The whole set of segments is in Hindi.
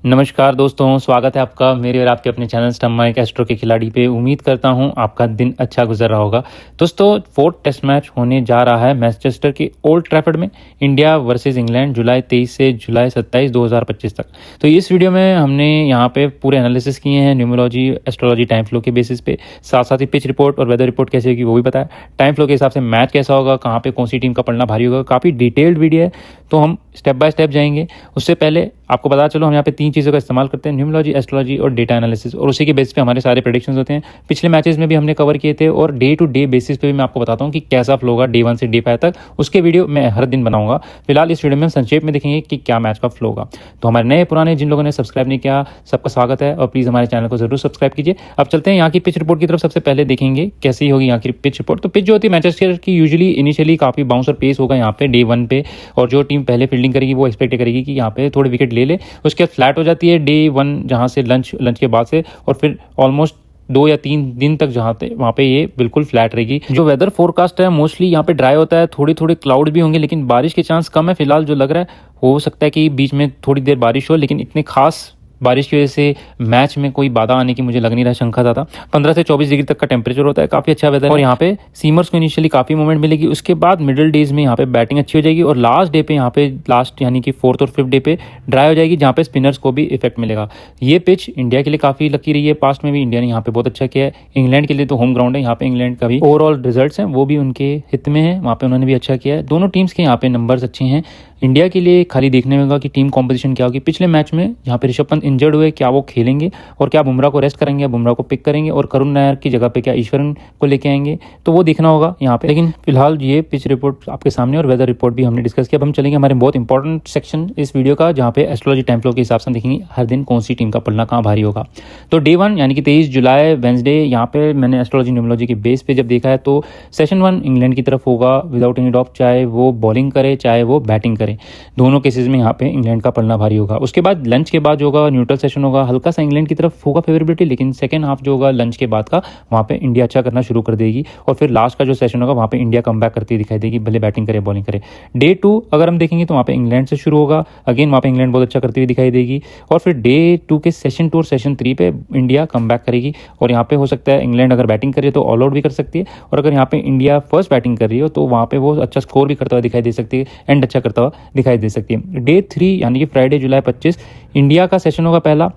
नमस्कार दोस्तों, स्वागत है आपका मेरे और आपके अपने चैनल स्टम्मा एक एस्ट्रो के खिलाड़ी पे। उम्मीद करता हूं आपका दिन अच्छा गुजर रहा होगा। दोस्तों, फोर्थ टेस्ट मैच होने जा रहा है मैनचेस्टर के ओल्ड ट्रैफर्ड में, इंडिया वर्सेस इंग्लैंड, जुलाई 23 से जुलाई 27 2025 तक। तो इस वीडियो में हमने यहाँ पे पूरे एनालिसिस किए हैं, न्यूमरोलॉजी, एस्ट्रोलॉजी, टाइम फ्लो के बेसिस पे। साथ साथ ही पिच रिपोर्ट और वेदर रिपोर्ट कैसे होगी वो भी बताया। टाइम फ्लो के हिसाब से मैच कैसा होगा, कहाँ पे कौन सी टीम का पड़ना भारी होगा, काफ़ी डिटेल्ड वीडियो है। तो हम स्टेप बाय स्टेप जाएंगे। उससे पहले आपको पता चलो हम यहाँ पे 3 चीज़ों का इस्तेमाल करते हैं, न्यूमरोलॉजी, एस्ट्रोलॉजी और डेटा एनालिसिस, और उसी के बेस पे हमारे सारे प्रेडिक्शंस होते हैं। पिछले मैचेस में भी हमने कवर किए थे और डे टू डे बेसिस पे भी मैं आपको बताता हूँ कि कैसा फ्लो होगा डे 1 से डे 5 तक। उसके वीडियो मैं हर दिन बनाऊंगा। फिलहाल इस वीडियो में हम संक्षेप में देखेंगे कि क्या मैच का फ्लो होगा। तो हमारे नए पुराने जिन लोगों ने सब्सक्राइब नहीं किया, सबका स्वागत है और प्लीज़ हमारे चैनल को जरूर सब्सक्राइब कीजिए। अब चलते हैं यहाँ की पिच रिपोर्ट की तरफ। सबसे पहले देखेंगे कैसी होगी यहाँ की पिच रिपोर्ट। तो पिच जो होती है मैनचेस्टर की, यूजुअली इनिशियली काफ़ी बाउंस और पेस होगा यहाँ पे डे 1 पे, और जो टीम पहले फील्डिंग करेगी वो एक्सपेक्ट करेगी कि यहाँ पे थोड़े विकेट ले ले। उसके बाद फ्लैट हो जाती है डे 1 जहाँ से लंच के बाद से, और फिर ऑलमोस्ट 2 या 3 दिन तक जहाँ पे वहाँ पे ये बिल्कुल फ्लैट रहेगी। जो वेदर फोरकास्ट है मोस्टली यहाँ पे ड्राई होता है, थोड़ी थोड़ी क्लाउड भी होंगे लेकिन बारिश के चांस कम है फिलहाल। जो लग रहा है हो सकता है कि बीच में थोड़ी देर बारिश हो, लेकिन इतने खास बारिश की वजह से मैच में कोई बाधा आने की मुझे लग नहीं रहा, शंका था। 15 से 24 डिग्री तक का टेम्परेचर होता है, काफ़ी अच्छा वेदर। और यहाँ पे सीमर्स को इनिशियली काफ़ी मूवमेंट मिलेगी। उसके बाद मिडिल डेज में यहाँ पे बैटिंग अच्छी हो जाएगी, और लास्ट डे पे यहाँ पे लास्ट यानी कि 4th और 5th डे पे ड्राई हो जाएगी, जहाँ पे स्पिनर्स को भी इफेक्ट मिलेगा। ये पिच इंडिया के लिए काफ़ी लकी रही है, पास्ट में भी इंडिया ने यहाँ पे बहुत अच्छा किया है। इंग्लैंड के लिए तो होम ग्राउंड है, यहाँ पे इंग्लैंड का भी ओवरऑल रिजल्ट्स हैं वो भी उनके हित में है, वहाँ पे उन्होंने भी अच्छा किया है। दोनों टीम्स के यहाँ पे नंबर्स अच्छे हैं। इंडिया के लिए खाली देखने में होगा कि टीम कॉम्पोजिशन क्या होगी। पिछले मैच में यहाँ पे ऋषभ पंत इंजर्ड हुए, क्या वो खेलेंगे और क्या बुमराह को रेस्ट करेंगे, बुमराह को पिक करेंगे, और करुण नायर की जगह पे क्या ईश्वरन को लेके आएंगे, तो वो देखना होगा यहाँ पे। लेकिन फिलहाल ये पिच रिपोर्ट आपके सामने और वेदर रिपोर्ट भी हमने डिस्कस किया। अब हम चलेंगे हमारे बहुत इंपॉर्टेंट सेक्शन इस वीडियो का, जहाँ पे एस्ट्रोलॉजी टाइम फ्लो के हिसाब से देखेंगे हर दिन कौन सी टीम का पलड़ा कहाँ भारी होगा। तो डे 1 यानी कि 23 जुलाई वेंसडे, यहाँ पे मैंने एस्ट्रोलॉजी न्यूमरोलॉजी के बेस पे जब देखा है तो सेशन 1 इंग्लैंड की तरफ होगा विदाउट एनी डॉप, चाहे वो बॉलिंग करे चाहे वो बैटिंग करे, दोनों केसेस में यहाँ पे इंग्लैंड का पलड़ा भारी होगा। उसके बाद लंच के बाद जो होगा न्यूट्रल सेशन होगा, हल्का सा इंग्लैंड की तरफ होगा फेवरेबिलिटी, लेकिन सेकंड हाफ जो होगा लंच के बाद का वहाँ पे इंडिया अच्छा करना शुरू कर देगी, और फिर लास्ट का जो सेशन होगा वहाँ पे इंडिया कम बैक करती दिखाई देगी, भले बैटिंग करे बॉलिंग करे। डे 2 अगर हम देखेंगे तो वहाँ पे इंग्लैंड से शुरू होगा, अगेन वहाँ पे इंग्लैंड बहुत अच्छा करती हुई दिखाई देगी, और फिर डे 2 के सेशन 2 और सेशन 3 पे इंडिया कम बैक करेगी, और यहाँ पे हो सकता है इंग्लैंड अगर बैटिंग करे तो ऑल आउट भी कर सकती है, और अगर यहाँ पे इंडिया फर्स्ट बैटिंग कर रही हो तो वहाँ पे वो अच्छा स्कोर भी करता हुआ दिखाई दे सकती है, एंड अच्छा करता हुआ दिखाई दे सकती है। डे 3 यानी कि फ्राइडे जुलाई 25 इंडिया का सेशन होगा पहला।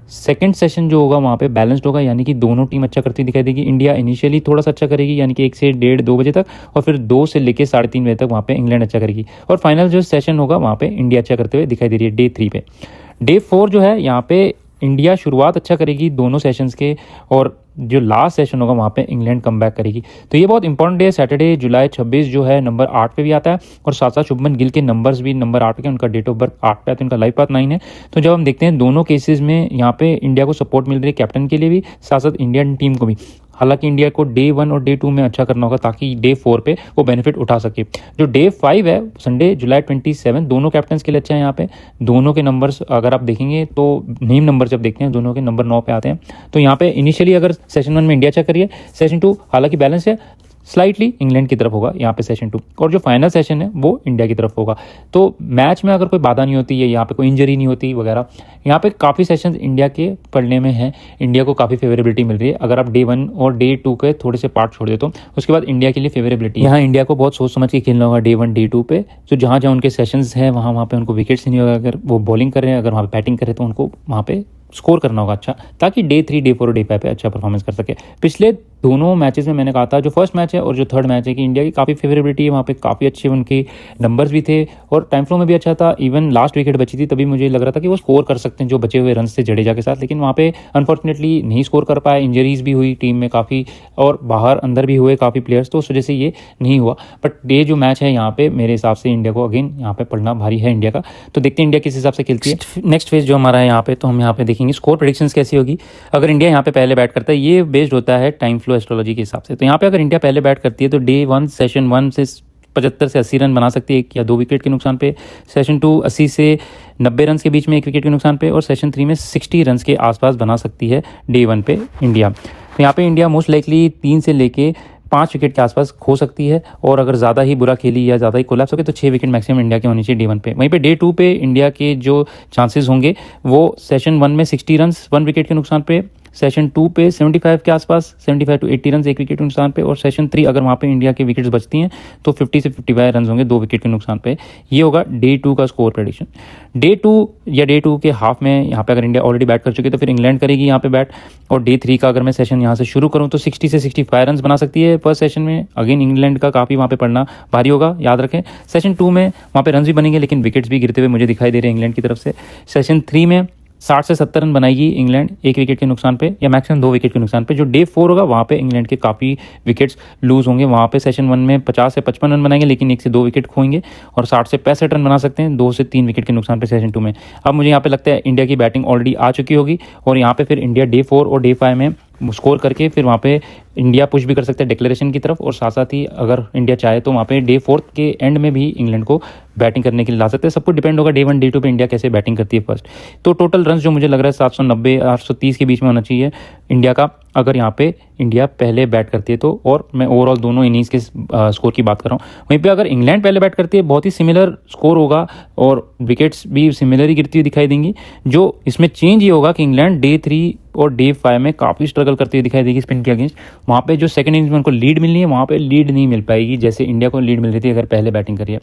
सेकंड सेशन जो होगा वहाँ पे बैलेंस्ड होगा, यानी कि दोनों टीम अच्छा करती दिखाई देगी। इंडिया इनिशियली थोड़ा सा अच्छा करेगी, यानी कि 1 से 1:30-2 बजे तक, और फिर 2 से लेकर 3:30 बजे तक वहाँ पे इंग्लैंड अच्छा करेगी, और फाइनल जो सेशन होगा वहाँ पे इंडिया अच्छा करते हुए दिखाई दे रही है डे 3 पे। डे 4 जो है यहाँ पे इंडिया शुरुआत अच्छा करेगी दोनों सेशंस के, और जो लास्ट सेशन होगा वहाँ पे इंग्लैंड कम बैक करेगी। तो ये बहुत इंपॉर्टेंट डे, सैटरडे जुलाई 26 जो है नंबर 8 पे भी आता है, और साथ साथ शुभमन गिल के नंबर्स भी नंबर 8 के, उनका डेट ऑफ बर्थ 8 पे है, तो उनका लाइफ पाथ 9 है। तो जब हम देखते हैं दोनों केसेस में यहाँ पे इंडिया को सपोर्ट मिल रही है, कैप्टन के लिए भी, साथ साथ इंडियन टीम को भी। हालांकि इंडिया को डे 1 और डे 2 में अच्छा करना होगा ताकि डे 4 पे वो बेनिफिट उठा सके। जो डे 5 है संडे जुलाई 27, दोनों कैप्टन्स के लिए अच्छा है। यहाँ पे दोनों के नंबर्स अगर आप देखेंगे तो नेम नंबर जब देखते हैं दोनों के नंबर 9 पे आते हैं। तो यहाँ पे इनिशियली अगर सेशन 1 में इंडिया अच्छा करिए, सेशन 2 हालांकि बैलेंस है, स्लाइटली इंग्लैंड की तरफ होगा यहाँ पे सेशन 2, और जो फाइनल सेशन है वो इंडिया की तरफ होगा। तो मैच में अगर कोई बाधा नहीं होती है, यहाँ पे कोई इंजरी नहीं होती वगैरह, यहाँ पे काफ़ी सेशंस इंडिया के पढ़ने में हैं, इंडिया को काफ़ी फेवरेबिलिटी मिल रही है। अगर आप डे 1 और डे 2 के थोड़े से पार्ट छोड़ दे तो उसके बाद इंडिया के लिए फेवरेबिलिटी, यहाँ इंडिया को बहुत सोच समझ के खेलना होगा डे 1 डे 2 पे। तो जहाँ जहाँ उनके सेशंस हैं वहाँ पे उनको विकेट्स नहीं होगा, अगर वो बॉलिंग कर रहे हैं, अगर वहाँ पे बैटिंग करें तो उनको वहाँ पे स्कोर करना होगा अच्छा, ताकि डे 3 डे 4 और डे 5 पे अच्छा परफॉर्मेंस कर सके। पिछले दोनों मैचेस में मैंने कहा था, जो फर्स्ट मैच है और जो थर्ड मैच है, कि इंडिया की काफ़ी फेवरेबिलिटी है, वहाँ पे काफ़ी अच्छे उनके नंबर्स भी थे, और टाइम फ्लो में भी अच्छा था। इवन लास्ट विकेट बची थी तभी मुझे लग रहा था कि वो स्कोर कर सकते हैं जो बचे हुए रन से जडेजा के साथ, लेकिन वहाँ पे अनफॉर्चुनेटली नहीं स्कोर कर पाए। इंजरीज भी हुई टीम में काफ़ी, और बाहर अंदर भी हुए काफ़ी प्लेयर्स, तो उस वजह से ये नहीं हुआ। बट डे जो मैच है यहाँ पे मेरे हिसाब से इंडिया को अगेन यहाँ पे पढ़ना भारी है इंडिया का। तो देखते हैं इंडिया किस हिसाब से खेलती है। नेक्स्ट फेज जो हमारा है यहाँ पे, तो हम यहाँ पे देखेंगे स्कोर प्रेडिक्शंस कैसी होगी। अगर इंडिया यहाँ पे पहले बैट करता है, ये बेस्ड होता है टाइम फ्लो एस्ट्रोलॉजी के हिसाब से। तो यहाँ पे अगर इंडिया पहले बैट करती है तो डे 1 सेशन 1 से 75 से 80 रन बना सकती है, 1 या 2 विकेट के नुकसान पे। सेशन 2 80 से 90 रन के बीच में 1 विकेट के नुकसान पे, और सेशन 3 में 60 रन के आसपास बना सकती है डे 1 पे इंडिया। तो यहाँ पे इंडिया मोस्ट लाइकली 3 से लेके 5 विकेट के आसपास खो सकती है, और अगर ज़्यादा ही बुरा खेली या ज़्यादा ही कोलैप्स हो गई तो 6 विकेट मैक्सिमम इंडिया के होनी चाहिए डे 1 पे। वहीं पे डे 2 पे इंडिया के जो चांसेस होंगे वो सेशन 1 में 60 रन 1 विकेट के नुकसान पे, सेशन 2 पे 75 के आसपास 75 टू 80 रन 1 विकेट के नुकसान पे, और सेशन 3 अगर वहाँ पे इंडिया की विकेट्स बचती हैं तो 50 से 55 रन होंगे 2 विकेट के नुकसान पे। ये होगा डे 2 का स्कोर प्रेडिक्शन। डे 2 या डे 2 के हाफ में यहाँ पे अगर इंडिया ऑलरेडी बैट कर चुकी है तो फिर इंग्लैंड करेगी यहाँ पे बैट, और डे 3 का अगर मैं सेशन यहाँ से शुरू करूँ तो 60 से 65 रन बना सकती है फर्स्ट सेशन में। अगेन इंग्लैंड का काफ़ी वहाँ पे पड़ना भारी होगा, याद रखें। सेशन 2 में वहाँ पे रन भी बनेंगे लेकिन विकेट्स भी गिरते हुए मुझे दिखाई दे रहे हैं इंग्लैंड की तरफ से। सेशन 3 में 60 से 70 रन बनाएगी इंग्लैंड 1 विकेट के नुकसान पे या मैक्सिमम 2 विकेट के नुकसान पे। जो डे 4 होगा वहाँ पे इंग्लैंड के काफ़ी विकेट्स लूज होंगे, वहाँ पे सेशन 1 में 50 से 55 रन बनाएंगे लेकिन 1 से 2 विकेट खोएंगे, और 60 से 65 रन बना सकते हैं 2 से 3 विकेट के नुकसान पे सेशन 2 में। अब मुझे यहाँ पे लगता है इंडिया की बैटिंग ऑलरेडी आ चुकी होगी, और यहाँ पे फिर इंडिया डे 4 और डे 5 में स्कोर करके फिर वहाँ पे इंडिया पुश भी कर सकता है डिक्लेरेशन की तरफ, और साथ साथ ही अगर इंडिया चाहे तो वहाँ पे डे 4 के एंड में भी इंग्लैंड को बैटिंग करने के लिए ला सकते हैं। सब कुछ डिपेंड होगा डे 1 डे 2 पे इंडिया कैसे बैटिंग करती है फर्स्ट। तो टोटल रन जो मुझे लग रहा है 790 830 के बीच में होना चाहिए इंडिया का, अगर यहाँ पे इंडिया पहले बैट करती है तो। और मैं ओवरऑल दोनों इनिंग्स के स्कोर की बात कर रहा हूँ। वहीं पे अगर इंग्लैंड पहले बैट करती है बहुत ही सिमिलर स्कोर होगा, और विकेट्स भी सिमिलर ही गिरती हुई दिखाई देंगी। जो इसमें चेंज ये होगा कि इंग्लैंड डे 3 और डे 5 में काफ़ी स्ट्रगल करती हुई दिखाई देगी स्पिन के अगेंस्ट। वहाँ पे जो सेकंड इनिंग्स में उनको लीड मिलनी है वहाँ पे लीड नहीं मिल पाएगी जैसे इंडिया को लीड मिल रही थी अगर पहले बैटिंग करिए।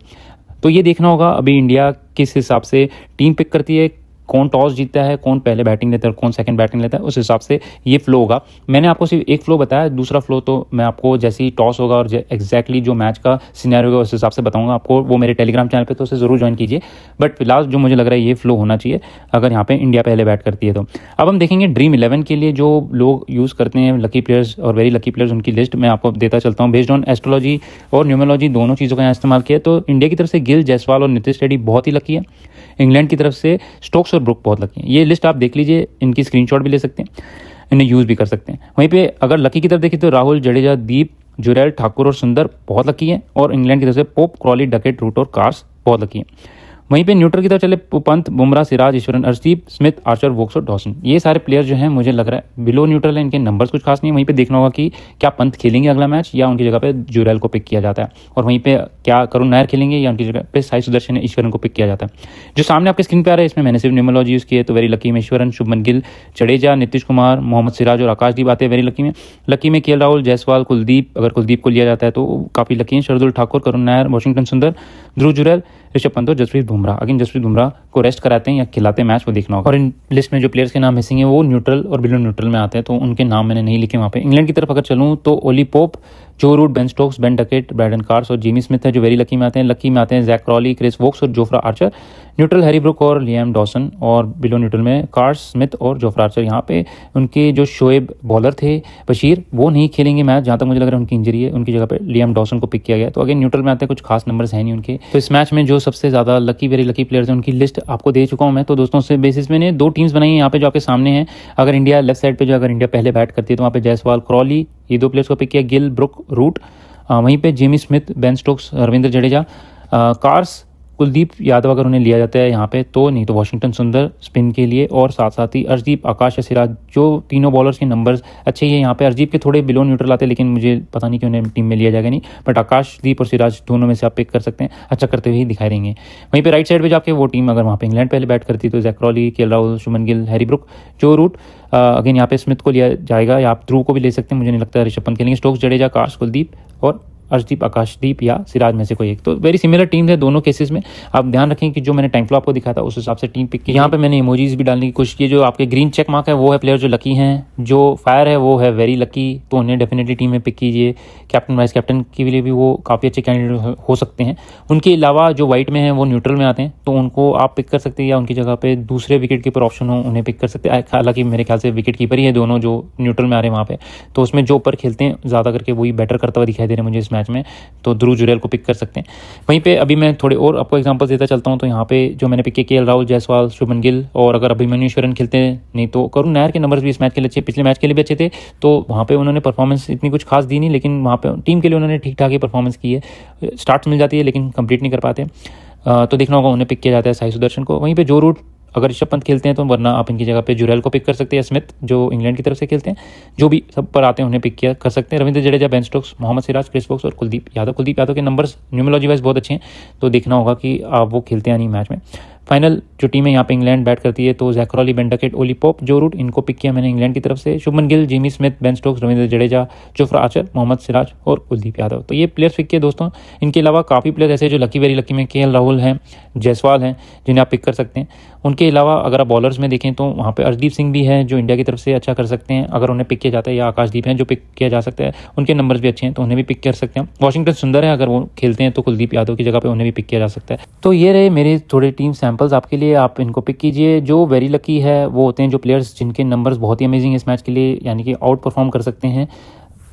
तो ये देखना होगा अभी इंडिया किस हिसाब से टीम पिक करती है, कौन टॉस जीतता है, कौन पहले बैटिंग लेता है और कौन सेकंड बैटिंग लेता है, उस हिसाब से ये फ्लो होगा। मैंने आपको सिर्फ एक फ्लो बताया, दूसरा फ्लो तो मैं आपको जैसे ही टॉस होगा और एग्जैक्टली जो मैच का सिनेरियो होगा उस हिसाब से बताऊंगा आपको। वो मेरे टेलीग्राम चैनल पे तो उसे ज़रूर ज्वाइन कीजिए, बट फिलहाल जो मुझे लग रहा है ये फ्लो होना चाहिए अगर यहाँ पे इंडिया पहले बैट करती है तो। अब हम देखेंगे ड्रीम 11 के लिए जो लोग यूज़ करते हैं लकी प्लेयर्स और वेरी लकी प्लेयर्स, उनकी लिस्ट मैं आपको देता चलता हूँ बेस्ड ऑन एस्ट्रोलॉजी और न्यूमरोलॉजी दोनों चीज़ों का यहाँ इस्तेमाल किया। तो इंडिया की तरफ से गिल, जायसवाल और नीतीश रेड्डी बहुत ही लकी है। इंग्लैंड की तरफ से स्टोक्स और ब्रुक बहुत लकी हैं। ये लिस्ट आप देख लीजिए, इनकी स्क्रीनशॉट भी ले सकते हैं, इन्हें यूज़ भी कर सकते हैं। वहीं पे अगर लकी की तरफ देखिए तो राहुल, जडेजा, दीप, जुरैल, ठाकुर और सुंदर बहुत लकी हैं, और इंग्लैंड की तरफ से पोप, क्रॉली, डकेट, रूट और कार्स बहुत लकी हैं। वहीं पे न्यूट्रल की तरफ चले Pant, Bumrah, Siraj, Eswaran, Arshdeep, Smith, Archer, Woakes और डॉसन। ये सारे प्लेयर जो हैं मुझे लग रहा है बिलो न्यूट्रल है, इनके नंबर्स कुछ खास नहीं है। वहीं पे देखना होगा कि क्या पंत खेलेंगे अगला मैच या उनकी जगह पे जुरैल को पिक किया जाता है, और वहीं पे क्या करुण नायर खेलेंगे या उनकी जगह पे साई सुदर्शन, ईश्वरन को पिक किया जाता है। जो सामने आपके स्क्रीन पे आ रहा है इसमें मैंने सिर्फ न्यूमरोलॉजी यूज़ की है, तो वेरी लकी में ईश्वरन, शुभमन गिल, जडेजा, नीतीश कुमार, मोहम्मद सिराज और आकाशदीप आते हैं वेरी लकी में। लकी में केएल राहुल, जायसवाल, कुलदीप, अगर कुलदीप को लिया जाता है तो काफ़ी लकी हैं। शरदुल ठाकुर, करुण नायर, वाशिंगटन सुंदर, ध्रुव जुरैल, ऋषभ पंत और जसप्रीत बुमराह। अगेन जसप्रीत बुमराह को रेस्ट कराते हैं या खिलाते हैं मैच, वो देखना होगा। और इन लिस्ट में जो प्लेयर्स के नाम मिसिंग है वो न्यूट्रल और बिलो न्यूट्रल में आते हैं, तो उनके नाम मैंने नहीं लिखे वहाँ पे। इंग्लैंड की तरफ अगर चलूँ तो Ollie Pope, Joe Root, Ben Stokes, Ben Duckett, Brydon Carse और जिमी स्मिथ है जो वेरी लकी में आते हैं। लकी में आते हैं जैक क्रॉली, क्रिस वोक्स और Jofra Archer. Neutral Harry Brook और लियाम डॉसन, और बिलो न्यूट्रल में कार्स, स्मिथ और जोफ्रा आर्चर। यहाँ पे उनके जो शोएब बॉलर थे बशीर वो नहीं खेलेंगे मैच, जहाँ तक मुझे लग रहा है उनकी इंजरी है, उनकी जगह पे लियाम डॉसन को पिक किया गया। तो अगेन न्यूट्रल में आते हैं, कुछ खास नंबर्स हैं नहीं उनके। तो इस मैच में जो सबसे ज़्यादा लकी वेरी लकी प्लेयर्स हैं उनकी लिस्ट आपको दे चुका हूँ मैं। तो दोस्तों से बेसिस मैंने 2 टीम्स बनाई है यहाँ पे जो आपके सामने हैं। अगर इंडिया लेफ्ट साइड पे जो अगर इंडिया पहले बैट करती है तो वहाँ पे जायसवाल, क्रॉली, ये 2 प्लेयर्स को पिक किया, गिल, ब्रुक, रूट। वहीं पे Jamie Smith, Ben Stokes, Ravindra Jadeja, Carse, Kuldeep Yadav अगर उन्हें लिया जाता है यहाँ पे तो, नहीं तो वाशिंगटन सुंदर स्पिन के लिए, और साथ साथ ही अर्शदीप, आकाश या सिराज, जो तीनों बॉलर्स के नंबर्स अच्छे ही है यहाँ पे। अर्शदीप के थोड़े बिलो न्यूट्रल आते हैं लेकिन मुझे पता नहीं कि उन्हें टीम में लिया जाएगा नहीं, बट आकाशदीप और सिराज दोनों में से आप पिक कर सकते हैं, अच्छा करते हुए ही दिखाई देंगे। वहीं पे राइट साइड पे जाके वो टीम अगर वहाँ पे इंग्लैंड पहले बैट करती है तो Zak Crawley, KL Rahul, Shubman Gill, Harry Brook, Joe Root, again यहाँ पे स्मिथ को लिया जाएगा या आप ध्रुव को भी ले सकते हैं, मुझे नहीं लगता ऋषभ पंत खेलेंगे। स्टोक्स, जडेजा, कार्स, कुलदीप और अर्शदीप, आकाशदीप या सिराज में से कोई एक। तो वेरी सिमिलर टीम है दोनों केसेस में। आप ध्यान रखें कि जो मैंने टाइम फ्लो आपको दिखा था उस हिसाब से टीम पिक की। यहाँ पे मैंने इमोजीज भी डालने की कोशिश की। जो आपके ग्रीन चेक मार्क है वो है प्लेयर जो लकी हैं, जो फायर है वो है वेरी लकी, तो उन्हें डेफिनेटली टीम में पिक कीजिए। कैप्टन वाइस कैप्टन के लिए भी वो काफ़ी अच्छे कैंडिडेट हो सकते हैं। उनके अलावा जो वाइट में है वो न्यूट्रल में आते हैं तो उनको आप पिक कर सकते हैं, या उनकी जगह पे दूसरे विकेट कीपर ऑप्शन हो उन्हें पिक कर सकते हैं। हालांकि मेरे ख्याल से विकेट कीपर ही है दोनों जो न्यूट्रल में आ रहे हैं वहाँ पे, तो उसमें जो ऊपर खेलते हैं ज़्यादा करके वही बेटर करता हुआ दिखाई दे रहे हैं मुझे इस मैच में, तो ध्रुव जुरैल को पिक कर सकते हैं। वहीं पे अभी मैं थोड़े और आपको एग्जांपल्स देता चलता हूं। तो यहाँ पे जो मैंने पिक किया केएल राहुल, जायसवाल, शुभमन गिल, और अगर अभिमन्यु ईश्वरन खेलते हैं नहीं तो करुण नायर के नंबर्स भी इस मैच के लिए अच्छे, पिछले मैच के लिए भी अच्छे थे, तो वहाँ पे उन्होंने परफॉर्मेंस इतनी कुछ खास दी नहीं, लेकिन वहाँ पे टीम के लिए उन्होंने ठीक ठाक ही परफॉर्मेंस की है। स्टार्ट्स मिल जाती है लेकिन कंप्लीट नहीं कर पाते, तो देखना होगा उन्हें पिक किया जाता है साई सुदर्शन को। वहीं पे जो रूट अगर ऋषभ पंत खेलते हैं तो, वरना आप इनकी जगह पे जुरैल को पिक कर सकते हैं, स्मिथ जो इंग्लैंड की तरफ से खेलते हैं, जो भी सब पर आते हैं उन्हें पिक किया कर सकते हैं। Ravindra Jadeja, Ben Stokes, Mohammed Siraj, Chris Woakes और कुलदीप यादव के नंबर्स न्यूमरोलॉजी वाइज बहुत अच्छे हैं, तो देखना होगा कि आप वो खेलते हैं नहीं मैच में। फाइनल जो टीम है यहाँ पे इंग्लैंड बैट करती है, तो Zak Crawley, Ben Duckett, Ollie Pope, Joe Root, इनको पिक किया मैंने इंग्लैंड की तरफ से। Shubman Gill, Jimmy Smith, Ben Stokes, Ravindra Jadeja, Jofra Archer, Mohammed Siraj और कुलदीप यादव, तो ये प्लेयर्स पिक किए दोस्तों। इनके अलावा काफ़ी प्लेयर ऐसे जो लकी वेरी लकी में केएल राहुल हैं, जायसवाल हैं, जिन्हें आप पिक कर सकते हैं। उनके अलावा अगर आप बॉलर्स में देखें तो वहाँ पे अर्शदीप सिंह भी हैं जो इंडिया की तरफ से अच्छा कर सकते हैं अगर उन्हें पिक किया जाता है, या आकाशदीप हैं जो पिक किया जा सकता है, उनके नंबर्स भी अच्छे हैं तो उन्हें भी पिक कर सकते हैं। वॉशिंगटन सुंदर है, अगर वो खेलते हैं तो कुलदीप यादव की जगह पे उन्हें भी पिक किया जा सकता है। तो ये रहे मेरे थोड़े टीम सैंपल्स आपके लिए, आप इनको पिक कीजिए। जो वेरी लकी है वो होते हैं जो प्लेयर्स जिनके नंबर्स बहुत ही अमेजिंग है इस मैच के लिए, यानी कि आउट परफॉर्म कर सकते हैं।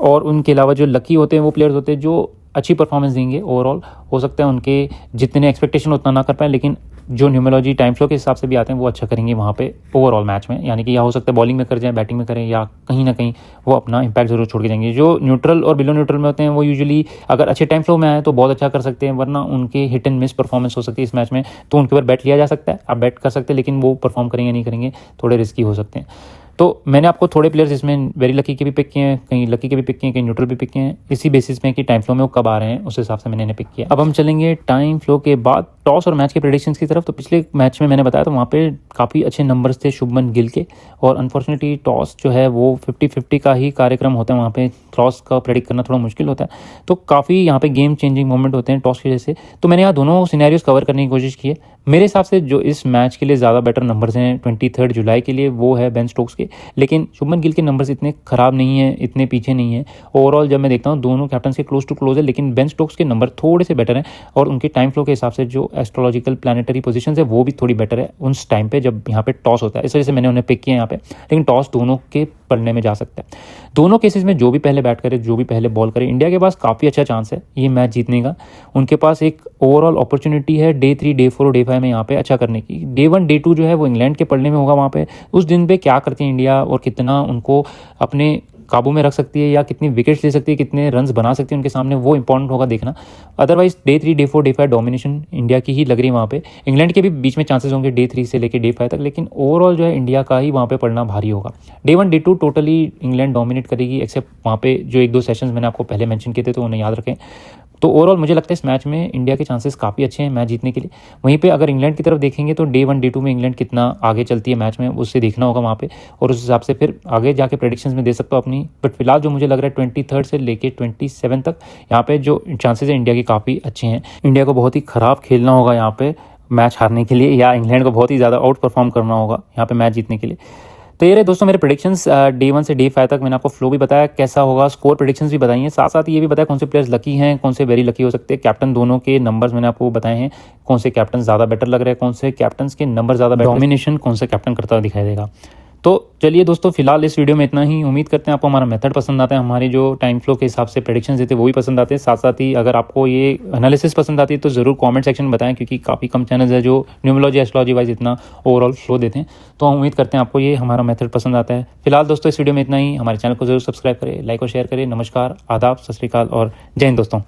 और उनके अलावा जो लकी होते हैं वो प्लेयर्स होते हैं जो अच्छी परफॉर्मेंस देंगे ओवरऑल। हो सकता है उनके जितने एक्सपेक्टेशन उतना ना कर पाए, लेकिन जो न्यूमरोलॉजी टाइम फ्लो के हिसाब से भी आते हैं वो अच्छा करेंगे वहाँ पे ओवरऑल मैच में, यानी कि या हो सकता है बॉलिंग में कर जाएं, बैटिंग में करें, या कहीं ना कहीं वो अपना इंपैक्ट जरूर छोड़ के जाएंगे। जो न्यूट्रल और बिलो न्यूट्रल में होते हैं वो यूजुअली अगर अच्छे टाइम फ्लो में आए तो बहुत अच्छा कर सकते हैं, वरना उनके हिट एंड मिस परफॉर्मेंस हो सकती है इस मैच में, तो उनके ऊपर बैट लिया जा सकता है, आप बैट कर सकते हैं, लेकिन वो परफॉर्म करेंगे नहीं करेंगे थोड़े रिस्की हो सकते हैं। तो मैंने आपको थोड़े प्लेयर्स इसमें वेरी लकी के भी पिक किए हैं, कहीं लकी के भी पिक किए हैं, कहीं न्यूट्रल भी पिक किए हैं, इसी बेसिस में कि टाइम फ्लो में वो कब आ रहे हैं उस हिसाब से मैंने इन्हें पिक किया। अब हम चलेंगे टाइम फ्लो के बाद टॉस और मैच के प्रेडिक्शंस की तरफ। तो पिछले मैच में मैंने बताया तो वहाँ पे काफ़ी अच्छे नंबर्स थे शुभमन गिल के, और अनफॉर्चुनेटली टॉस जो है वो 50-50 का ही कार्यक्रम होता है, वहाँ पे टॉस का प्रेडिक्ट करना थोड़ा मुश्किल होता है, तो काफ़ी यहाँ पे गेम चेंजिंग मोमेंट होते हैं टॉस की वजह से। तो मैंने यहाँ दोनों सिनेरियोज कवर करने की कोशिश की है। मेरे हिसाब से जो इस मैच के लिए ज़्यादा बेटर नंबर्स हैं 23 जुलाई के लिए वो है बेन स्टोक्स के, लेकिन शुभमन गिल के नंबर्स इतने ख़राब नहीं है, इतने पीछे नहीं है। ओवरऑल जब मैं देखता हूँ दोनों कैप्टन के क्लोज टू क्लोज है, लेकिन बेन स्टोक्स के नंबर थोड़े से बेटर हैं, और उनके टाइम फ्लो के हिसाब से जो एस्ट्रोलॉजिकल प्लानिटरी पोजीशन है वो भी थोड़ी बेटर है उस टाइम पे जब यहाँ पे टॉस होता है, इस वजह से मैंने उन्हें पिक किया यहाँ पे। लेकिन टॉस दोनों के पलने में जा सकता है। दोनों केसेस में जो भी पहले बैट करे, जो भी पहले बॉल करे, इंडिया के पास काफ़ी अच्छा चांस है ये मैच जीतने का। उनके पास एक ओवरऑल अपॉर्चुनिटी है डे 3, डे 4 और डे 5 में यहाँ पे अच्छा करने की। डे 1, डे 2 जो है वो इंग्लैंड के पलने में होगा, वहाँ पे उस दिन पे क्या करती है इंडिया और कितना उनको अपने काबू में रख सकती है, या कितनी विकेट्स ले सकती है, कितने रन्स बना सकती है उनके सामने, वो इंपॉर्टेंट होगा देखना। Otherwise day 3, day 4, day 5 domination India की ही लग रही है वहाँ पे। इंग्लैंड के भी बीच में चांसेस होंगे डे 3 से लेकर डे 5 तक, लेकिन ओवरऑल जो है इंडिया का ही वहाँ पे पड़ना भारी होगा। Day 1, day 2 totally England dominate करेगी, एक्सेप्ट वहाँ पे जो 1-2 सेशंस मैंने आपको पहले मेंशन किए थे तो उन्हें याद रखें। तो ओवरऑल मुझे लगता है इस मैच में इंडिया के चांसेस काफ़ी अच्छे हैं मैच जीतने के लिए। वहीं पे अगर इंग्लैंड की तरफ देखेंगे तो डे 1, डे 2 में इंग्लैंड कितना आगे चलती है मैच में उससे देखना होगा वहाँ पे, और उस हिसाब से फिर आगे जाके प्रेडिक्शंस में दे सकता हूँ अपनी। बट फिलहाल जो मुझे लग रहा है 23 से लेके 27 तक यहाँ पे जो चांसेस है इंडिया के काफ़ी अच्छे हैं। इंडिया को बहुत ही ख़राब खेलना होगा यहाँ पे मैच हारने के लिए, या इंग्लैंड को बहुत ही ज़्यादा आउट परफॉर्म करना होगा यहाँ पे मैच जीतने के लिए। तो ये रहे दोस्तों मेरे प्रेडिक्शंस डे 1 से डे 5 तक। मैंने आपको फ्लो भी बताया कैसा होगा, स्कोर प्रेडिक्शंस भी बताई हैं, साथ साथ ये भी बताया कौन से प्लेयर्स लकी हैं, कौन से वेरी लकी हो सकते हैं। कैप्टन दोनों के नंबर्स मैंने आपको बताए हैं, कौन से कैप्टन ज़्यादा बेटर लग रहे हैं, कौन से कैप्टन के नंबर ज़्यादा बेटर, डोमिनेशन कौन से कैप्टन करता हुआ दिखाई देगा। तो चलिए दोस्तों फिलहाल इस वीडियो में इतना ही। उम्मीद करते हैं आपको हमारा मेथड पसंद आता है, हमारे जो टाइम फ्लो के हिसाब से प्रेडिक्शंस देते हैं वो भी पसंद आते हैं। साथ साथ ही अगर आपको ये एनालिसिस पसंद आती है तो ज़रूर कमेंट सेक्शन में बताएं, क्योंकि काफ़ी कम चैनल्स है जो न्यूमरोलॉजी एस्ट्रोलॉजी वाइज इतना ओवरऑल फ्लो देते हैं। तो हम उम्मीद करते हैं आपको ये हमारा मेथड पसंद आता है। फिलहाल दोस्तों इस वीडियो में इतना ही। हमारे चैनल को जरूर सब्सक्राइब करें, लाइक और शेयर करें। नमस्कार, आदाब, सत श्री अकाल और जय हिंद दोस्तों।